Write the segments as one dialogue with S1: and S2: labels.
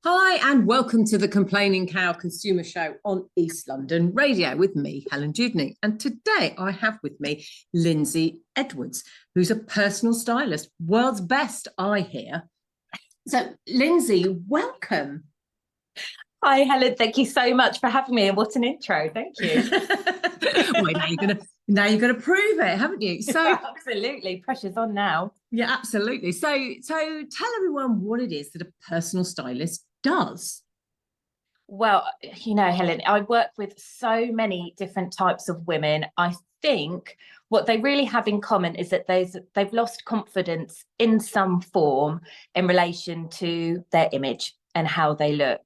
S1: Hi, and welcome to the Complaining Cow Consumer Show on East London Radio with me, Helen Dudney. And today I have with me Lindsay Edwards, who's a personal stylist, world's best, I hear. So, Lindsay, welcome.
S2: Hi, Helen. Thank you so much for having me. And what an intro. Thank you.
S1: Well, now you're gonna prove it, haven't you? So
S2: Absolutely. Pressure's on now.
S1: yeah, absolutely. So tell everyone what it is that a personal stylist does.
S2: Well, Helen, I work with so many different types of women. I think what they really have in common is that they've lost confidence in some form in relation to their image and how they look.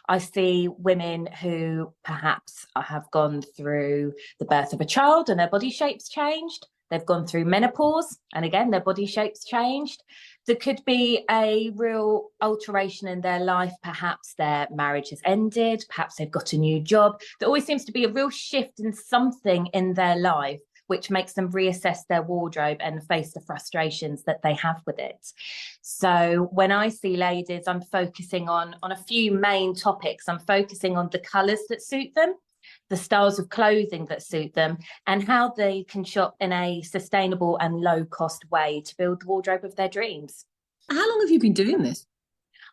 S2: I see women who perhaps have gone through the birth of a child and their body shape's changed. They've gone through menopause and again, their body shape's changed. There could be a real alteration in their life. Perhaps their marriage has ended. Perhaps they've got a new job. There always seems to be a real shift in something in their life, which makes them reassess their wardrobe and face the frustrations that they have with it. So when I see ladies, I'm focusing on a few main topics. I'm focusing on the colours that suit them, the styles of clothing that suit them, and how they can shop in a sustainable and low-cost way to build the wardrobe of their dreams.
S1: How long have you been doing this?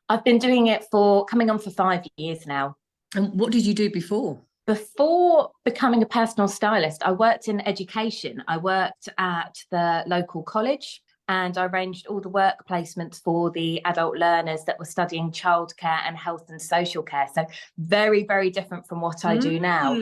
S2: I've been doing it for coming on for 5 years now.
S1: And what did you do before?
S2: Before becoming a personal stylist, I worked in education. I worked at the local college and I arranged all the work placements for the adult learners that were studying childcare and health and social care. So very, very different from what I do now.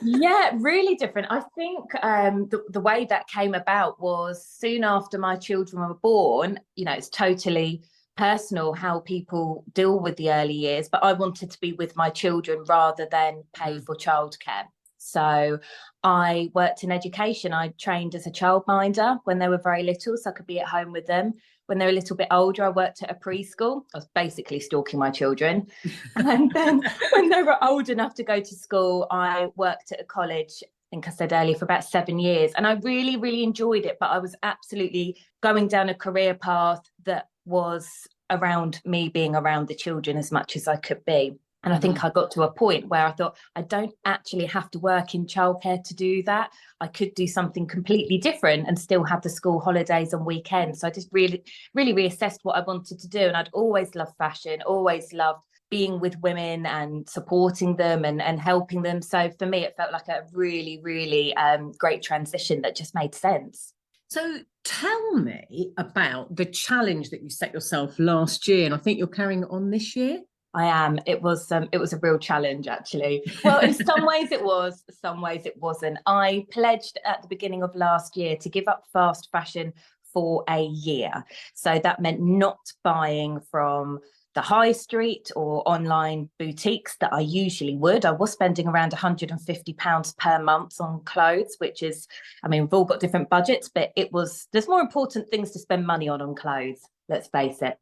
S2: Yeah, really different. I think the way that came about was soon after my children were born. It's totally personal how people deal with the early years, but I wanted to be with my children rather than pay for childcare. So I worked in education. I trained as a childminder when they were very little, so I could be at home with them. When they were a little bit older, I worked at a preschool. I was basically stalking my children. And then when they were old enough to go to school, I worked at a college, I think I said earlier, for about 7 years. And I really, really enjoyed it, but I was absolutely going down a career path that was around me being around the children as much as I could be. And I think I got to a point where I thought, I don't actually have to work in childcare to do that. I could do something completely different and still have the school holidays and weekends. So I just really, really reassessed what I wanted to do. And I'd always loved fashion, always loved being with women and supporting them and helping them. So for me, it felt like a really, really great transition that just made sense.
S1: So tell me about the challenge that you set yourself last year, and I think you're carrying it on this year.
S2: I am. It was a real challenge, actually. Well, in some ways it was, some ways it wasn't. I pledged at the beginning of last year to give up fast fashion for a year. So that meant not buying from the high street or online boutiques that I usually would. I was spending around £150 per month on clothes, which is, I mean, we've all got different budgets, but there's more important things to spend money on clothes, let's face it.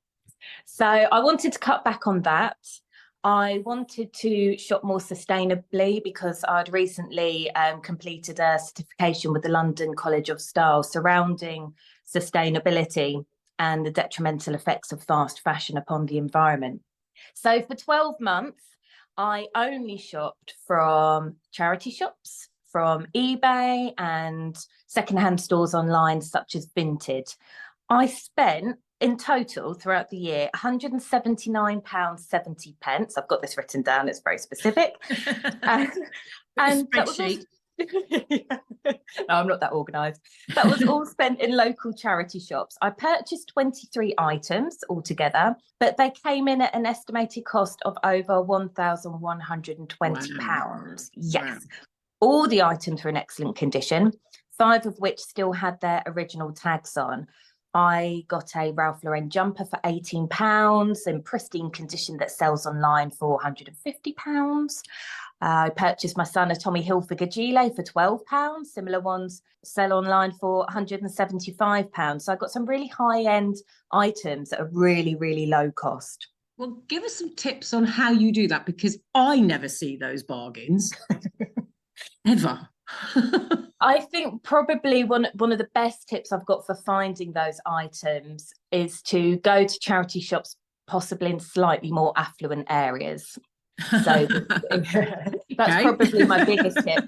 S2: So I wanted to cut back on that. I wanted to shop more sustainably because I'd recently completed a certification with the London College of Style surrounding sustainability and the detrimental effects of fast fashion upon the environment. So for 12 months, I only shopped from charity shops, from eBay and secondhand stores online, such as Vinted. I spent in total throughout the year £179.70. I've got this written down, it's very specific. And that was all... No, I'm not that organised. That was all spent in local charity shops. I purchased 23 items altogether, but they came in at an estimated cost of over £1,120. Wow. Yes. Wow. All the items were in excellent condition, 5 of which still had their original tags on. I got a Ralph Lauren jumper for £18 in pristine condition that sells online for £150. I purchased my son a Tommy Hilfiger gilet for £12. Similar ones sell online for £175. So I got some really high-end items at a really, really low cost.
S1: Well, give us some tips on how you do that, because I never see those bargains ever.
S2: I think probably one of the best tips I've got for finding those items is to go to charity shops possible in slightly more affluent areas. So that's
S1: Okay.
S2: probably my biggest tip.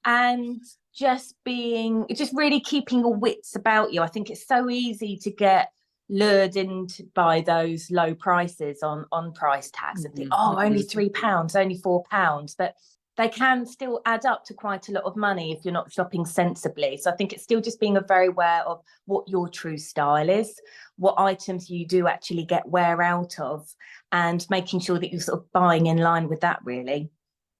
S2: And just really keeping your wits about you. I think it's so easy to get lured into by those low prices on price tags and think, oh, only £3, only £4, but they can still add up to quite a lot of money if you're not shopping sensibly. So I think it's still just being very aware of what your true style is, what items you do actually get wear out of, and making sure that you're sort of buying in line with that, really.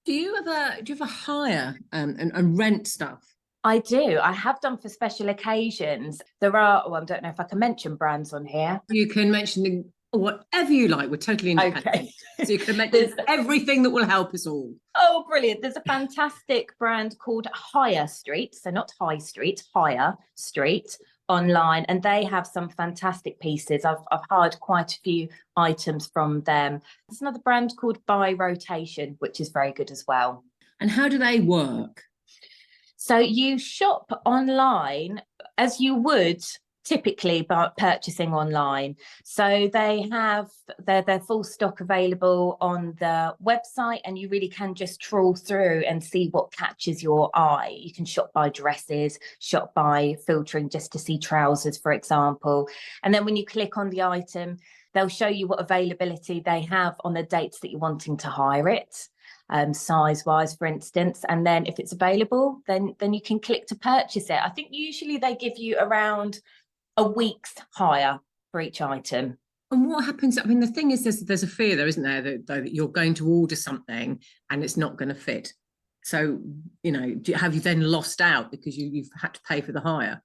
S1: Do you ever hire and rent stuff?
S2: I do. I have done for special occasions. There are, I don't know if I can mention brands on here.
S1: You can mention whatever you like. We're totally independent.
S2: Okay.
S1: So you can mention everything that will help us all.
S2: Oh, brilliant. There's a fantastic brand called Hire Street. So not High Street, Hire Street online. And they have some fantastic pieces. I've hired quite a few items from them. There's another brand called By Rotation, which is very good as well.
S1: And how do they work?
S2: So you shop online as you would typically by purchasing online. So they have their full stock available on the website, and you really can just trawl through and see what catches your eye. You can shop by dresses, shop by filtering just to see trousers, for example. And then when you click on the item, they'll show you what availability they have on the dates that you're wanting to hire it. Size wise, for instance, and then if it's available, then you can click to purchase it. I think usually they give you around a week's hire for each item.
S1: And what happens? I mean, the thing is, there's a fear there, isn't there, that you're going to order something and it's not going to fit. So, have you then lost out because you've had to pay for the hire?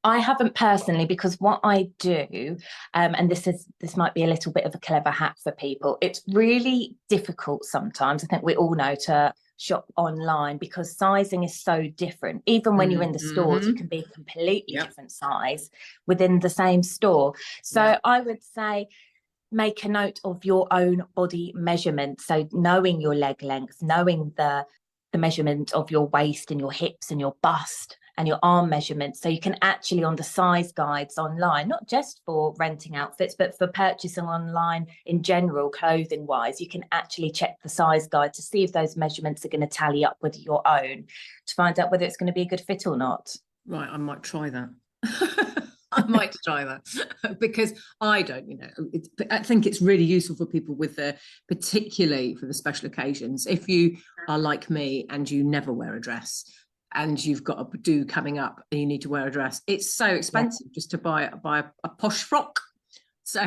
S2: I haven't personally, because what I do, and this might be a little bit of a clever hack for people, it's really difficult sometimes, I think we all know, to shop online because sizing is so different. Even when you're in the stores, you can be a completely different size within the same store. So I would say make a note of your own body measurement. So knowing your leg length, knowing the measurement of your waist and your hips and your bust and your arm measurements, so you can actually, on the size guides online, not just for renting outfits but for purchasing online in general, clothing wise, you can actually check the size guide to see if those measurements are going to tally up with your own, to find out whether it's going to be a good fit or not.
S1: Right, I might try that. I might try that because I don't, I think it's really useful for people with particularly for the special occasions. If you are like me and you never wear a dress, and you've got a do coming up and you need to wear a dress, it's so expensive just to buy a posh frock. So,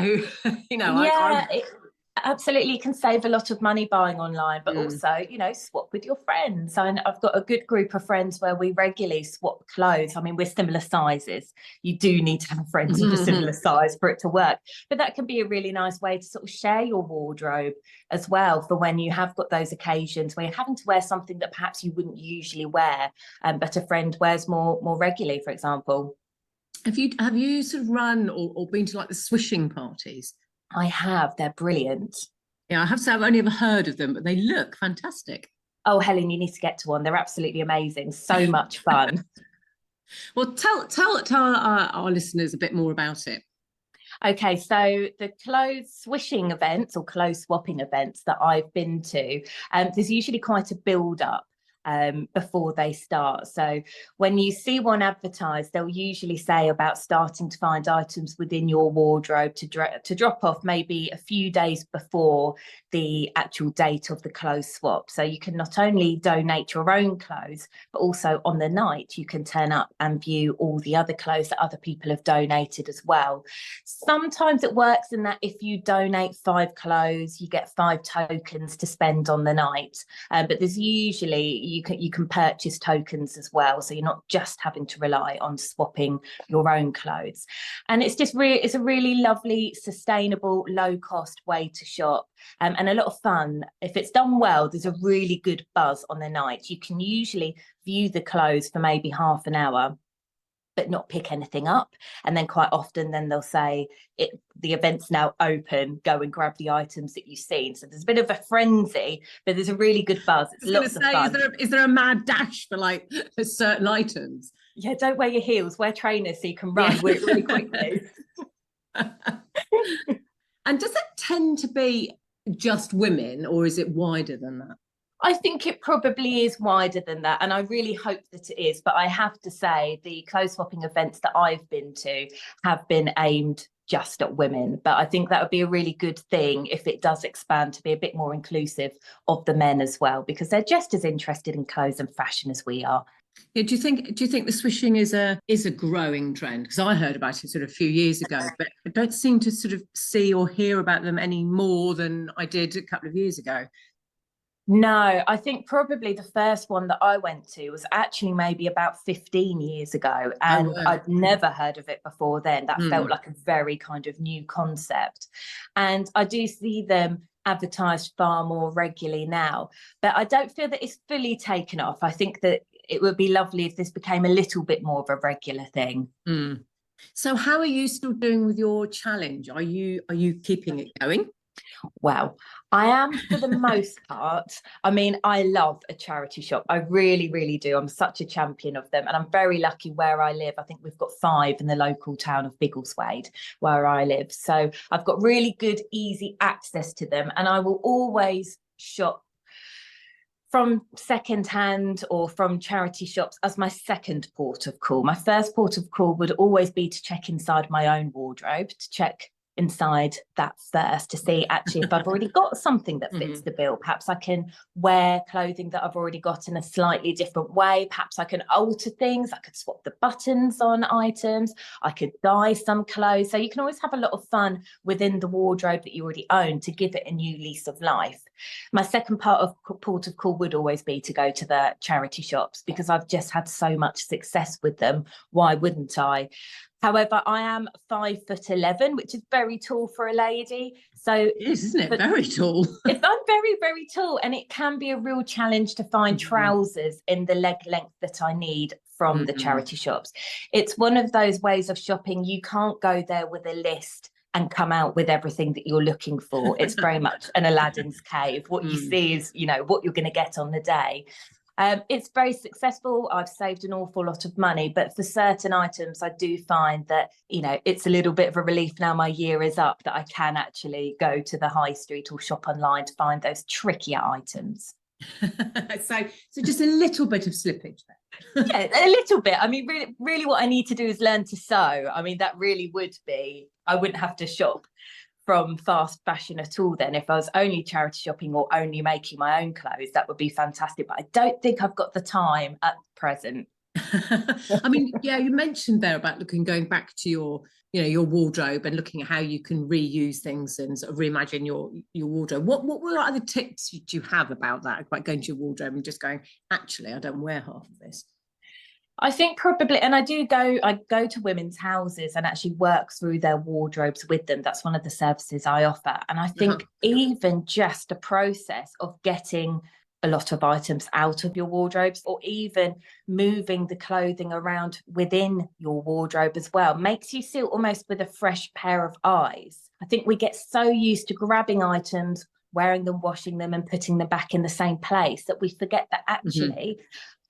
S2: absolutely, you can save a lot of money buying online, but also, swap with your friends. And I've got a good group of friends where we regularly swap clothes. I mean, we're similar sizes. You do need to have friends of a similar size for it to work. But that can be a really nice way to sort of share your wardrobe as well, for when you have got those occasions where you're having to wear something that perhaps you wouldn't usually wear, but a friend wears more regularly, for example.
S1: Have you sort of run or been to like the swishing parties?
S2: I have. They're brilliant.
S1: Yeah, I have to say I've only ever heard of them, but they look fantastic.
S2: Oh, Helen, you need to get to one. They're absolutely amazing. So much fun.
S1: Well, tell our listeners a bit more about it.
S2: Okay, so the clothes swishing events or clothes swapping events that I've been to, there's usually quite a build up before they start. So when you see one advertised, they'll usually say about starting to find items within your wardrobe to drop off maybe a few days before the actual date of the clothes swap. So you can not only donate your own clothes, but also on the night you can turn up and view all the other clothes that other people have donated as well. Sometimes it works in that if you donate 5 clothes, you get 5 tokens to spend on the night. But there's usually you can purchase tokens as well, so you're not just having to rely on swapping your own clothes. And it's just it's a really lovely, sustainable, low cost way to shop, and a lot of fun. If it's done well, there's a really good buzz on the night. You can usually view the clothes for maybe half an hour but not pick anything up, and then quite often then they'll say the event's now open, go and grab the items that you've seen. So there's a bit of a frenzy, but there's a really good buzz. It's lots of fun.
S1: Is there a mad dash for like certain items?
S2: Yeah, don't wear your heels, wear trainers so you can run really quickly.
S1: And does that tend to be just women, or is it wider than that?
S2: I think it probably is wider than that, and I really hope that it is. But I have to say, the clothes swapping events that I've been to have been aimed just at women. But I think that would be a really good thing if it does expand to be a bit more inclusive of the men as well, because they're just as interested in clothes and fashion as we are.
S1: Yeah, do you think the swishing is a growing trend? Because I heard about it sort of a few years ago, but I don't seem to sort of see or hear about them any more than I did a couple of years ago.
S2: No, I think probably the first one that I went to was actually maybe about 15 years ago,
S1: Oh,
S2: and
S1: wow.
S2: I'd never heard of it before then. That felt
S1: Mm.
S2: like a very kind of new concept. And I do see them advertised far more regularly now, but I don't feel that it's fully taken off. I think that it would be lovely if this became a little bit more of a regular thing.
S1: Mm. So how are you still doing with your challenge? Are you keeping it going?
S2: Well, I am for the most part. I mean, I love a charity shop. I really, really do. I'm such a champion of them. And I'm very lucky where I live. I think we've got 5 in the local town of Biggleswade where I live. So I've got really good, easy access to them. And I will always shop from second hand or from charity shops as my second port of call. My first port of call would always be to check inside my own wardrobe, to check inside that first to see actually if I've already got something that fits the bill. Perhaps I can wear clothing that I've already got in a slightly different way. Perhaps I can alter things. I could swap the buttons on items. I could dye some clothes. So you can always have a lot of fun within the wardrobe that you already own to give it a new lease of life. My second port of call would always be to go to the charity shops because I've just had so much success with them. Why wouldn't I? However, I am 5'11", which is very tall for a lady. So
S1: It is, isn't it? Very tall.
S2: if I'm very, very tall, and it can be a real challenge to find trousers in the leg length that I need from the charity shops. It's one of those ways of shopping. You can't go there with a list and come out with everything that you're looking for. It's very much an Aladdin's cave. What you see is, what you're going to get on the day. It's very successful. I've saved an awful lot of money, but for certain items, I do find that, it's a little bit of a relief now my year is up that I can actually go to the high street or shop online to find those trickier items.
S1: so just a little bit of slippage there.
S2: Yeah, a little bit. I mean, really, really what I need to do is learn to sew. I mean, that really would be, I wouldn't have to shop from fast fashion at all then. If I was only charity shopping or only making my own clothes, that would be fantastic. But I don't think I've got the time at present.
S1: I mean, yeah, you mentioned there about going back to your wardrobe and looking at how you can reuse things and sort of reimagine your wardrobe. What were other tips you have about that, about going to your wardrobe and just going, actually, I don't wear half of this?
S2: I think probably, and I go to women's houses and actually work through their wardrobes with them. That's one of the services I offer. And I think even just a process of getting a lot of items out of your wardrobes, or even moving the clothing around within your wardrobe as well, makes you see almost with a fresh pair of eyes. I think we get so used to grabbing items, wearing them, washing them, and putting them back in the same place that we forget that actually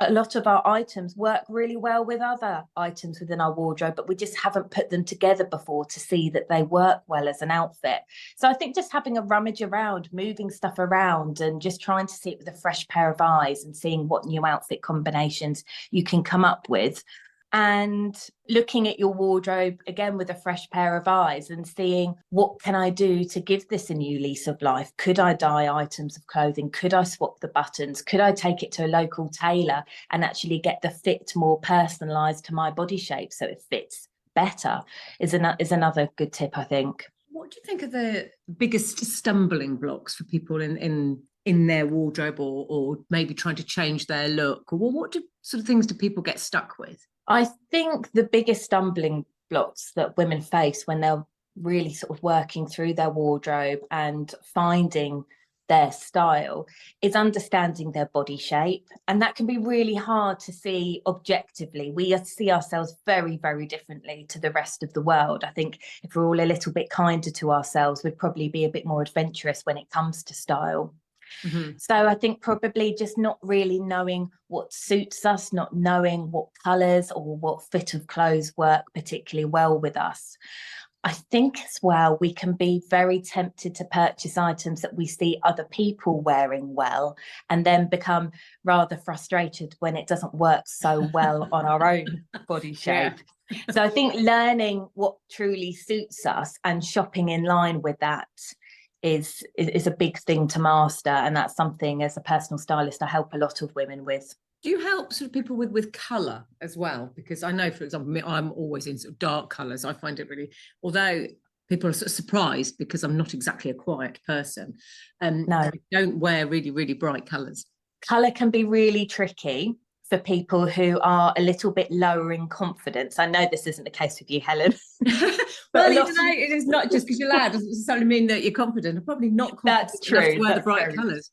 S2: a lot of our items work really well with other items within our wardrobe, but we just haven't put them together before to see that they work well as an outfit. So I think just having a rummage around, moving stuff around, and just trying to see it with a fresh pair of eyes and seeing what new outfit combinations you can come up with. And looking at your wardrobe again with a fresh pair of eyes and seeing, what can I do to give this a new lease of life? Could I dye items of clothing? Could I swap the buttons? Could I take it to a local tailor and actually get the fit more personalised to my body shape so it fits better? Is another good tip, I think.
S1: What do you think are the biggest stumbling blocks for people in their wardrobe, or maybe trying to change their look? Or what sort of things do people get stuck with?
S2: I think the biggest stumbling blocks that women face when they're really sort of working through their wardrobe and finding their style is understanding their body shape. And that can be really hard to see objectively. We see ourselves very, very differently to the rest of the world. I think if we're all a little bit kinder to ourselves, we'd probably be a bit more adventurous when it comes to style. So I think probably just not really knowing what suits us, not knowing what colours or what fit of clothes work particularly well with us. I think as well, we can be very tempted to purchase items that we see other people wearing well, and then become rather frustrated when it doesn't work so well on our own body shape.
S1: Yeah.
S2: So I think learning what truly suits us and shopping in line with that is a big thing to master. And that's something, as a personal stylist, I help a lot of women with.
S1: Do you help sort of people with colour as well? Because I know, for example, I'm always in sort of dark colours. I find it really, although people are sort of surprised because I'm not exactly a quiet person,
S2: No,
S1: I don't wear really, really bright colours.
S2: colour can be really tricky for people who are a little bit lower in confidence. I know this isn't the case with you, Helen.
S1: Well, you know, it is not just because you're loud doesn't necessarily mean that you're confident. I'm probably not confident
S2: That's
S1: enough
S2: true.
S1: to wear the bright colours.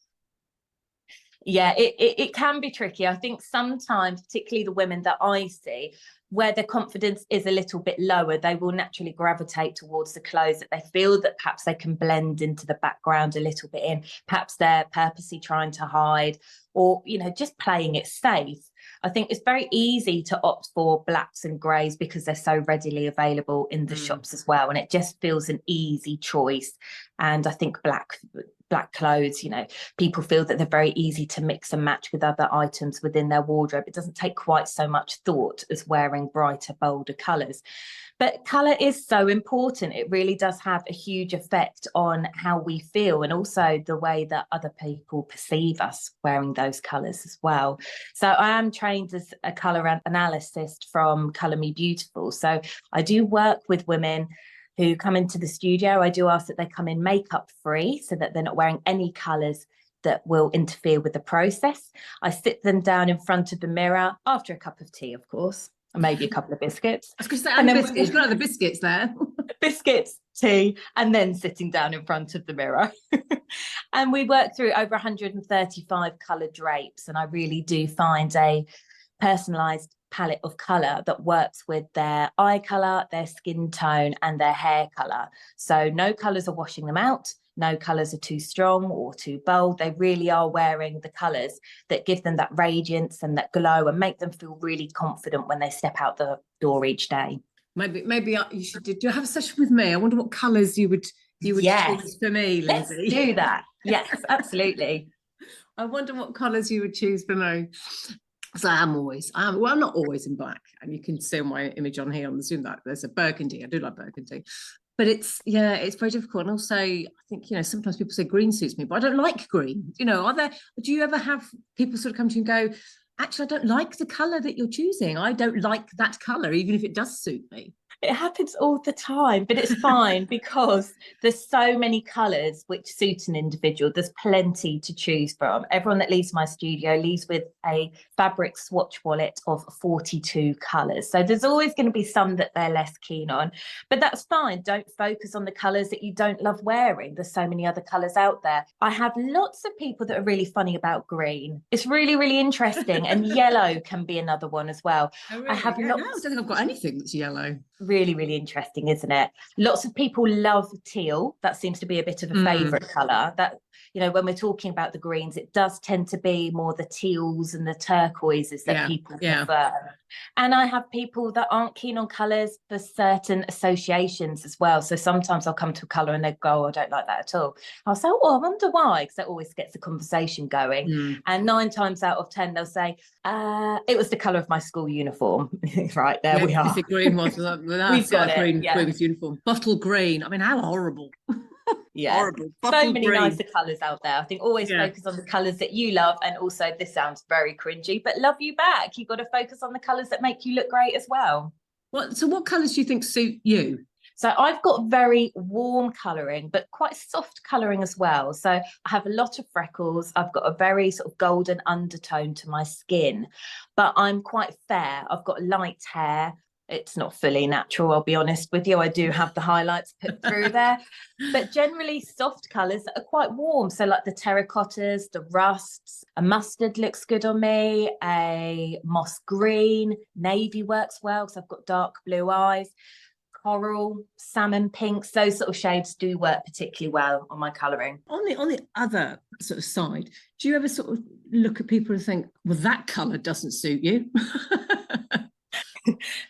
S2: Yeah, it can be tricky. I think sometimes, particularly the women that I see, where their confidence is a little bit lower, they will naturally gravitate towards the clothes that they feel that perhaps they can blend into the background a little bit in. Perhaps they're purposely trying to hide, or, you know, just playing it safe. I think it's very easy to opt for blacks and greys because they're so readily available in the shops as well. And it just feels an easy choice. And I think black clothes, you know, people feel that they're very easy to mix and match with other items within their wardrobe. It doesn't take quite so much thought as wearing brighter, bolder colours. But colour is so important. It really does have a huge effect on how we feel, and also the way that other people perceive us wearing those colours as well. So I am trained as a colour analyst from Colour Me Beautiful. So I do work with women who come into the studio. I do ask that they come in makeup free, so that they're not wearing any colours that will interfere with the process. I sit them down in front of the mirror after a cup of tea, of course, and maybe a couple of biscuits.
S1: I was going to say, and the biscuits. You've got the biscuits there.
S2: Biscuits, tea, and then sitting down in front of the mirror. And we work through over 135 colour drapes, and I really do find a personalised palette of colour that works with their eye colour, their skin tone, and their hair colour. So no colours are washing them out. No colours are too strong or too bold. They really are wearing the colours that give them that radiance and that glow and make them feel really confident when they step out the door each day.
S1: Maybe you should do you have a session with me? I wonder what colours you would choose for me, Lindsay.
S2: Let's do that. Yes, absolutely.
S1: I wonder what colours you would choose for me. So I'm not always in black, and you can see my image on here on the Zoom that there's a burgundy. I do like burgundy, but it's very difficult. And also, I think, you know, sometimes people say green suits me, but I don't like green. You know, do you ever have people sort of come to you and go, actually, I don't like the colour that you're choosing. I don't like that colour, even if it does suit me.
S2: It happens all the time, but it's fine because there's so many colours which suit an individual. There's plenty to choose from. Everyone that leaves my studio leaves with a fabric swatch wallet of 42 colours. So there's always going to be some that they're less keen on, but that's fine. Don't focus on the colours that you don't love wearing. There's so many other colours out there. I have lots of people that are really funny about green. It's really, really interesting. And yellow can be another one as well.
S1: Oh, really?
S2: I have
S1: No, I
S2: lots.
S1: don't think I've got anything that's yellow.
S2: Really, really interesting, isn't it? Lots of people love teal. That seems to be a bit of a favourite colour. That, you know, when we're talking about the greens, it does tend to be more the teals and the turquoises that people prefer. And I have people that aren't keen on colours for certain associations as well. So sometimes I'll come to a colour and they go, oh, I don't like that at all. I'll say, oh, I wonder why, because that always gets the conversation going. And 9 times out of 10, they'll say, it was the colour of my school uniform. Right, there we are.
S1: The green was.
S2: We've got it.
S1: Green uniform. Bottle green. I mean, how horrible.
S2: Yeah,
S1: horrible.
S2: So many nicer colours out there. I think always focus on the colours that you love, and also, this sounds very cringy, but love you back. You've got to focus on the colours that make you look great as well.
S1: So what colours do you think suit you?
S2: So I've got very warm colouring, but quite soft colouring as well. So I have a lot of freckles. I've got a very sort of golden undertone to my skin, but I'm quite fair. I've got light hair. It's not fully natural, I'll be honest with you. I do have the highlights put through there, but generally soft colours that are quite warm. So like the terracottas, the rusts, a mustard looks good on me, a moss green, navy works well because I've got dark blue eyes, coral, salmon pinks, those sort of shades do work particularly well on my colouring.
S1: On the other sort of side, do you ever sort of look at people and think, well, that colour doesn't suit you?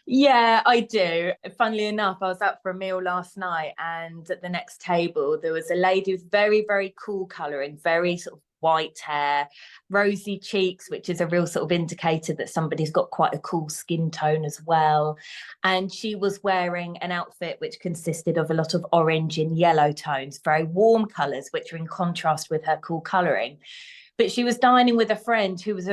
S2: Yeah, I do. Funnily enough, I was out for a meal last night, and at the next table, there was a lady with very, very cool colouring, very sort of white hair, rosy cheeks, which is a real sort of indicator that somebody's got quite a cool skin tone as well. And she was wearing an outfit which consisted of a lot of orange and yellow tones, very warm colours, which are in contrast with her cool colouring. But she was dining with a friend who was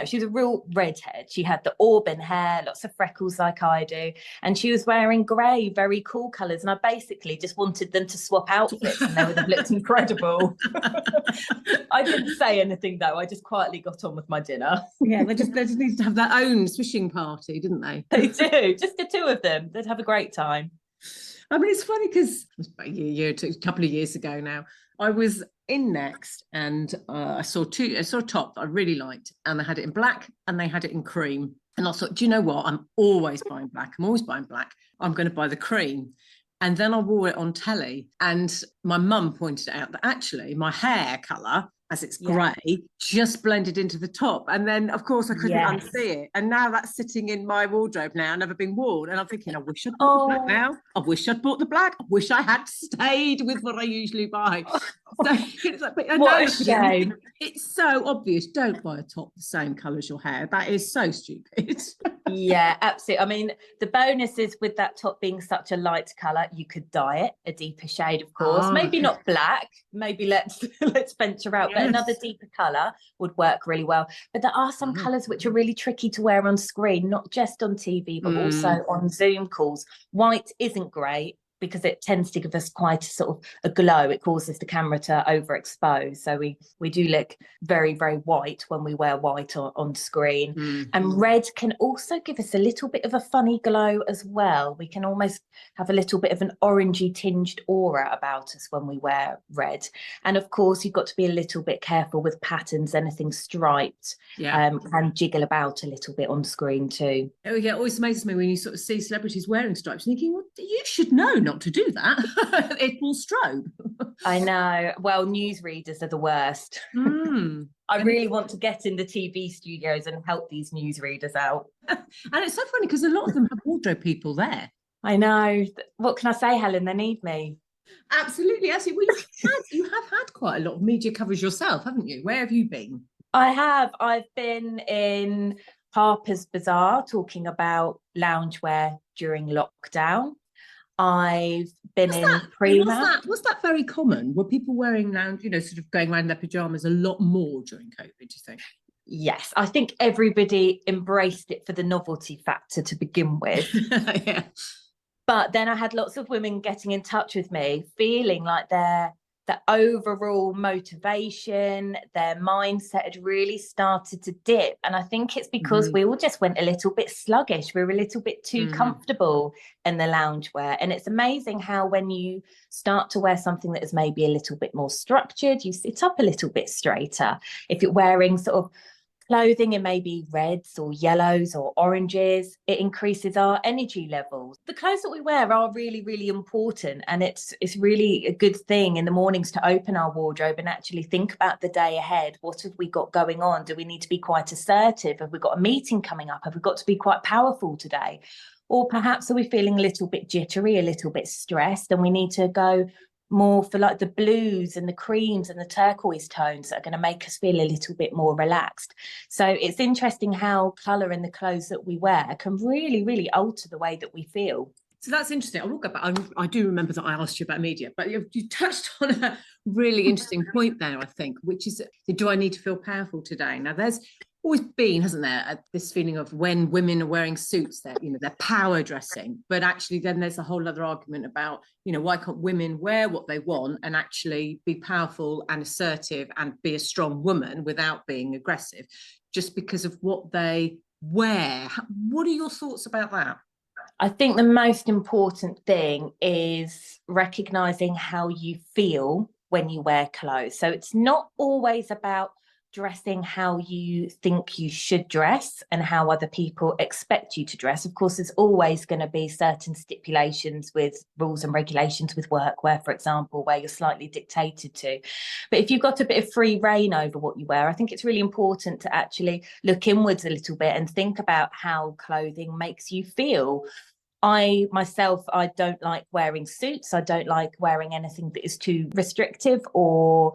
S2: she was a real redhead. She had the auburn hair, lots of freckles like I do, and she was wearing grey, very cool colours. And I basically just wanted them to swap outfits, and they would have looked incredible. I didn't say anything though. I just quietly got on with my dinner.
S1: Yeah, they just need to have their own swishing party, didn't they?
S2: They do. Just the two of them. They'd have a great time.
S1: I mean, it's funny because a couple of years ago now, I was in Next and I saw a top that I really liked, and they had it in black and they had it in cream. And I thought, do you know what? I'm always buying black. I'm always buying black. I'm going to buy the cream. And then I wore it on telly, and my mum pointed out that actually my hair colour, as it's grey, just blended into the top. And then, of course, I couldn't unsee it. And now that's sitting in my wardrobe now, never been worn. And I'm thinking, I wish I'd bought the black now. I wish I'd bought the black. I wish I had stayed with what I usually buy. So it's like, but
S2: what a shame.
S1: It's so obvious. Don't buy a top the same colour as your hair. That is so stupid.
S2: Yeah, absolutely. I mean, the bonus is with that top being such a light colour, you could dye it a deeper shade, of course. Maybe not black. Maybe let's venture out, but another deeper colour would work really well. But there are some colours which are really tricky to wear on screen, not just on TV, but also on Zoom calls. White isn't great, because it tends to give us quite a sort of a glow. It causes the camera to overexpose. So we do look very, very white when we wear white on screen. And red can also give us a little bit of a funny glow as well. We can almost have a little bit of an orangey tinged aura about us when we wear red. And of course, you've got to be a little bit careful with patterns. Anything striped can jiggle about a little bit on screen too.
S1: Oh yeah, it always amazes me when you sort of see celebrities wearing stripes, thinking, well, you should know not to do that. It will strobe.
S2: I know. Well, newsreaders are the worst. I really want to get in the TV studios and help these newsreaders out.
S1: And it's so funny because a lot of them have wardrobe people there.
S2: I know. What can I say, Helen? They need me.
S1: Absolutely. Well, you have had quite a lot of media coverage yourself, haven't you? Where have you been?
S2: I have. I've been in Harper's Bazaar talking about loungewear during lockdown. I've been in Prima.
S1: Was that very common? Were people wearing lounge, sort of going around their pajamas a lot more during COVID, do you think?
S2: Yes, I think everybody embraced it for the novelty factor to begin with.
S1: Yeah.
S2: But then I had lots of women getting in touch with me, feeling like the overall motivation, their mindset had really started to dip. And I think it's because we all just went a little bit sluggish. We were a little bit too comfortable in the loungewear. And it's amazing how when you start to wear something that is maybe a little bit more structured, you sit up a little bit straighter. If you're wearing sort of clothing in maybe reds or yellows or oranges, it increases our energy levels. The clothes that we wear are really, really important, and it's really a good thing in the mornings to open our wardrobe and actually think about the day ahead. What have we got going on? Do we need to be quite assertive? Have we got a meeting coming up? Have we got to be quite powerful today? Or perhaps are we feeling a little bit jittery, a little bit stressed, and we need to go more for like the blues and the creams and the turquoise tones that are going to make us feel a little bit more relaxed. So it's interesting how colour in the clothes that we wear can really, really alter the way that we feel.
S1: So that's interesting. I will go back. I do remember that I asked you about media, but you touched on a really interesting point there, I think, which is, do I need to feel powerful today? Now, there's always been, hasn't there, this feeling of when women are wearing suits, they're power dressing, but actually then there's a whole other argument about, why can't women wear what they want and actually be powerful and assertive and be a strong woman without being aggressive, just because of what they wear? What are your thoughts about that?
S2: I think the most important thing is recognizing how you feel when you wear clothes. So it's not always about dressing how you think you should dress and how other people expect you to dress. Of course, there's always going to be certain stipulations with rules and regulations with workwear, for example, where you're slightly dictated to. But if you've got a bit of free rein over what you wear, I think it's really important to actually look inwards a little bit and think about how clothing makes you feel. I don't like wearing suits. I don't like wearing anything that is too restrictive or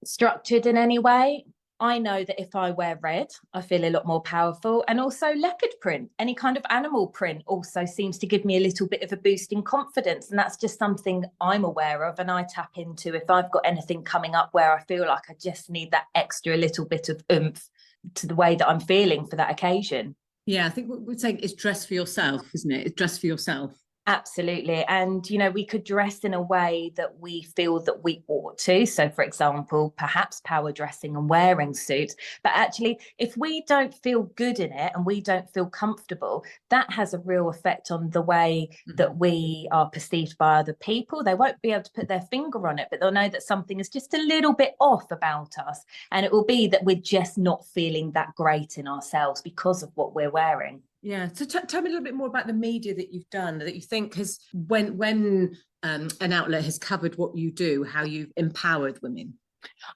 S2: structured in any way. I know that if I wear red, I feel a lot more powerful. And also leopard print, any kind of animal print also seems to give me a little bit of a boost in confidence. And that's just something I'm aware of and I tap into if I've got anything coming up where I feel like I just need that extra little bit of oomph to the way that I'm feeling for that occasion.
S1: Yeah, I think what we're saying is dress for yourself, isn't it? It's dress for yourself.
S2: Absolutely. And, we could dress in a way that we feel that we ought to. So, for example, perhaps power dressing and wearing suits. But actually, if we don't feel good in it and we don't feel comfortable, that has a real effect on the way that we are perceived by other people. They won't be able to put their finger on it, but they'll know that something is just a little bit off about us. And it will be that we're just not feeling that great in ourselves because of what we're wearing.
S1: Yeah. So tell me a little bit more about the media that you've done that you think has, when an outlet has covered what you do, how you've empowered women.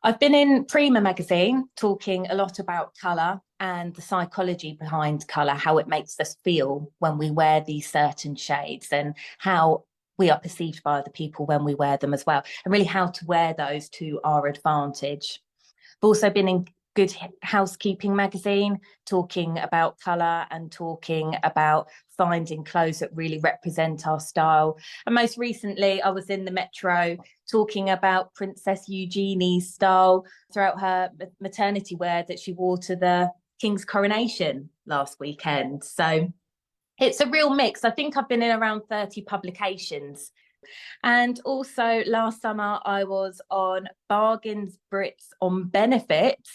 S2: I've been in Prima magazine talking a lot about colour and the psychology behind colour, how it makes us feel when we wear these certain shades and how we are perceived by other people when we wear them as well, and really how to wear those to our advantage. I've also been in Good Housekeeping magazine talking about colour and talking about finding clothes that really represent our style. And most recently, I was in the Metro talking about Princess Eugenie's style throughout her maternity wear that she wore to the King's coronation last weekend. So it's a real mix. I think I've been in around 30 publications. And also last summer, I was on Bargains Brits on Benefits,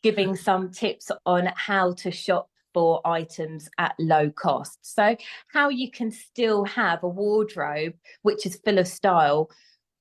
S2: giving some tips on how to shop for items at low cost. So how you can still have a wardrobe which is full of style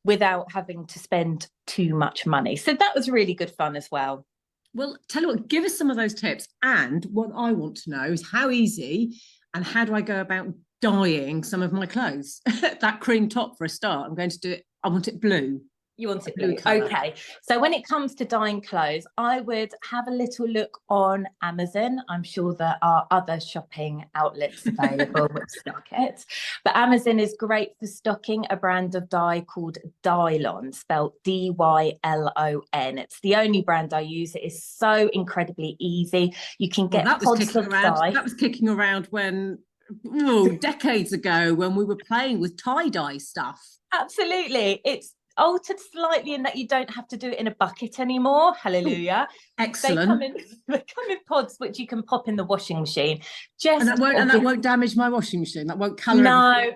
S2: without having to spend too much money. So that was really good fun as well.
S1: Well, tell you what, give us some of those tips. And what I want to know is how easy and how do I go about dyeing some of my clothes? That cream top for a start, I'm going to do it. I want it blue.
S2: You want it blue? Okay. So when it comes to dyeing clothes, I would have a little look on Amazon. I'm sure there are other shopping outlets available which stock it. But Amazon is great for stocking a brand of dye called Dylon, spelled Dylon. It's the only brand I use. It is so incredibly easy. You can get pods of dye.
S1: That was kicking around when decades ago when we were playing with tie-dye stuff.
S2: Absolutely. It's altered slightly in that you don't have to do it in a bucket anymore. Hallelujah.
S1: Excellent.
S2: They come in pods which you can pop in the washing machine.
S1: And that won't damage my washing machine. That won't colour.
S2: No.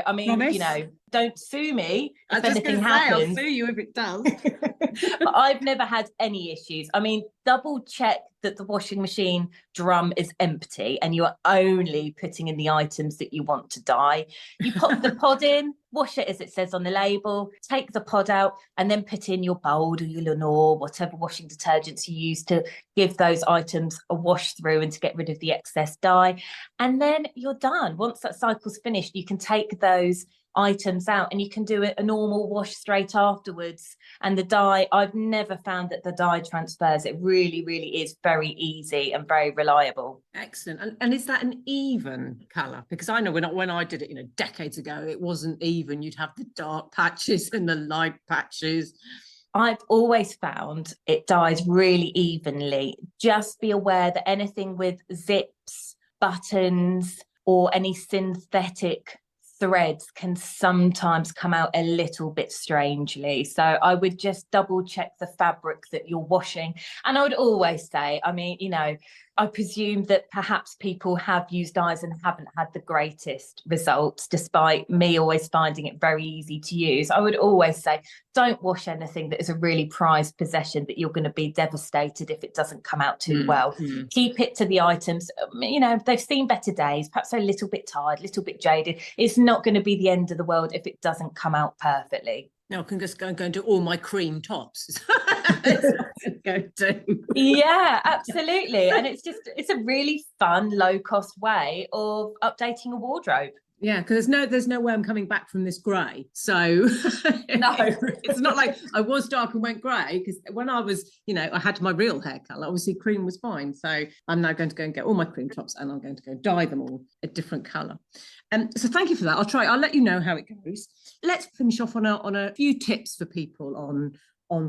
S2: I mean,
S1: Promise?
S2: don't sue me if anything
S1: I'll
S2: happens.
S1: sue you if it does.
S2: But I've never had any issues. I mean, double check that the washing machine drum is empty and you're only putting in the items that you want to dye. You pop the pod in, wash it as it says on the label, take the pod out, and then put in your Bold or your Lenore, whatever washing detergents you use to give those items a wash through and to get rid of the excess dye. And then you're done. Once that cycle's finished, you can take those items out and you can do a normal wash straight afterwards. And the dye, I've never found that the dye transfers. It really, really is very easy and very reliable.
S1: Excellent. And is that an even colour? Because I know when I did it, decades ago, it wasn't even. You'd have the dark patches and the light patches.
S2: I've always found it dyes really evenly. Just be aware that anything with zips, buttons, or any synthetic threads can sometimes come out a little bit strangely. So I would just double check the fabric that you're washing. And I would always say, I mean, I presume that perhaps people have used dyes and haven't had the greatest results, despite me always finding it very easy to use. I would always say, don't wash anything that is a really prized possession that you're going to be devastated if it doesn't come out too well. Keep it to the items. They've seen better days, perhaps they're a little bit tired, a little bit jaded. It's not going to be the end of the world if it doesn't come out perfectly.
S1: Now I can just go and do all my cream tops. It's not going to do.
S2: Yeah, absolutely. And it's a really fun, low cost way of updating a wardrobe.
S1: Yeah, because there's no way I'm coming back from this grey. So
S2: No.
S1: it's not like I was dark and went grey, because when I was, I had my real hair colour. Obviously, cream was fine. So I'm now going to go and get all my cream tops, and I'm going to go dye them all a different colour. So thank you for that. I'll let you know how it goes. Let's finish off on a few tips for people on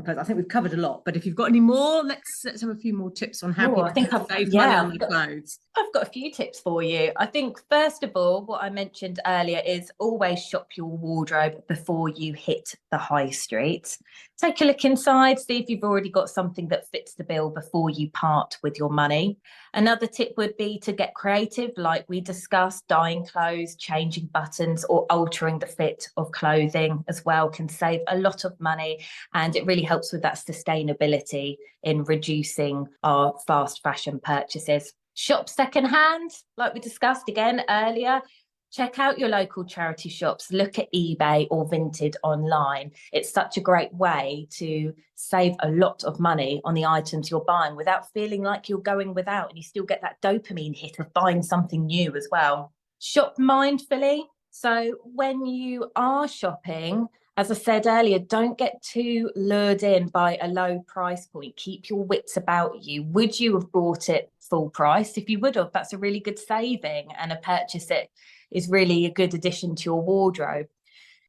S1: clothes. I think we've covered a lot, but if you've got any more, let's have a few more tips on how people can save money on their clothes.
S2: I've got a few tips for you. I think, first of all, what I mentioned earlier is always shop your wardrobe before you hit the high street. Take a look inside, see if you've already got something that fits the bill before you part with your money. Another tip would be to get creative, like we discussed. Dyeing clothes, changing buttons, or altering the fit of clothing as well can save a lot of money, and it really helps with that sustainability in reducing our fast fashion purchases. Shop secondhand, like we discussed again earlier. Check out your local charity shops, look at eBay or Vinted online. It's such a great way to save a lot of money on the items you're buying without feeling like you're going without, and you still get that dopamine hit of buying something new as well. Shop mindfully. So when you are shopping, as I said earlier, don't get too lured in by a low price point. Keep your wits about you. Would you have bought it full price? If you would have, that's a really good saving, and a purchase it is really a good addition to your wardrobe.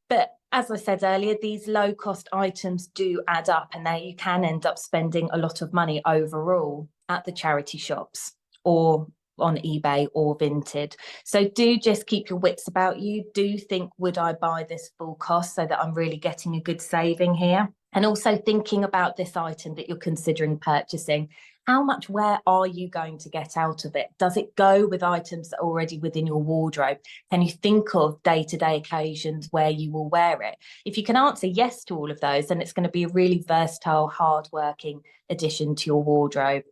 S2: But as I said earlier, these low cost items do add up, and there you can end up spending a lot of money overall at the charity shops or on eBay or Vinted. So do just keep your wits about you. Do think, would I buy this full cost so that I'm really getting a good saving here? And also thinking about this item that you're considering purchasing. How much wear are you going to get out of it? Does it go with items that are already within your wardrobe? Can you think of day-to-day occasions where you will wear it? If you can answer yes to all of those, then it's going to be a really versatile, hard-working addition to your wardrobe.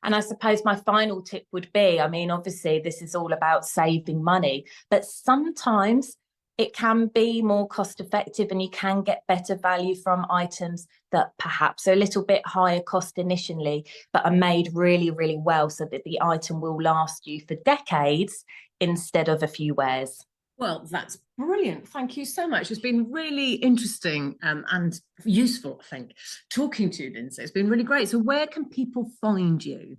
S2: And I suppose my final tip would be, obviously this is all about saving money, but sometimes it can be more cost effective and you can get better value from items that perhaps are a little bit higher cost initially, but are made really, really well so that the item will last you for decades instead of a few wears.
S1: Well, that's brilliant. Thank you so much. It's been really interesting and useful, I think, talking to you, Lindsay. It's been really great. So where can people find you?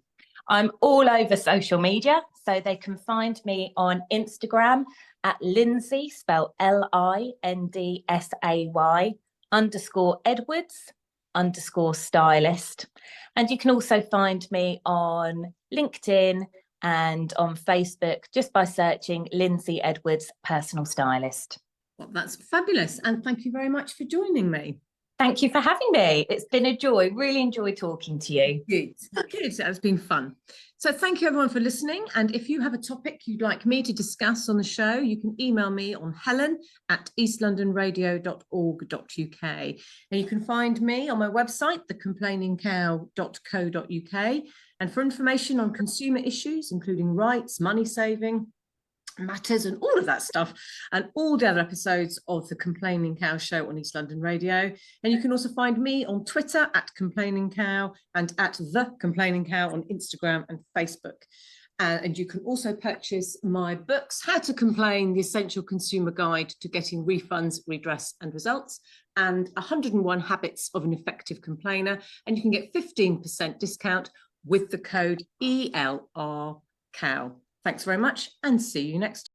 S2: I'm all over social media, so they can find me on Instagram at Lindsay, spelled LINDSAY _Edwards_stylist. And you can also find me on LinkedIn and on Facebook just by searching Lindsay Edwards Personal Stylist.
S1: Well, that's fabulous. And thank you very much for joining me.
S2: Thank you for having me. It's been a joy. Really enjoyed talking to you.
S1: Good. It's been fun. So thank you everyone for listening. And if you have a topic you'd like me to discuss on the show, you can email me on helen@eastlondonradio.org.uk. And you can find me on my website, thecomplainingcow.co.uk. And for information on consumer issues, including rights, money saving, matters and all of that stuff, and all the other episodes of the Complaining Cow show on East London Radio. And you can also find me on Twitter @Complaining Cow and @The Complaining Cow on Instagram and Facebook. And you can also purchase my books, How to Complain, The Essential Consumer Guide to Getting Refunds, Redress and Results, and 101 Habits of an Effective Complainer. And you can get 15% discount with the code ELRCOW. Thanks very much and see you next time.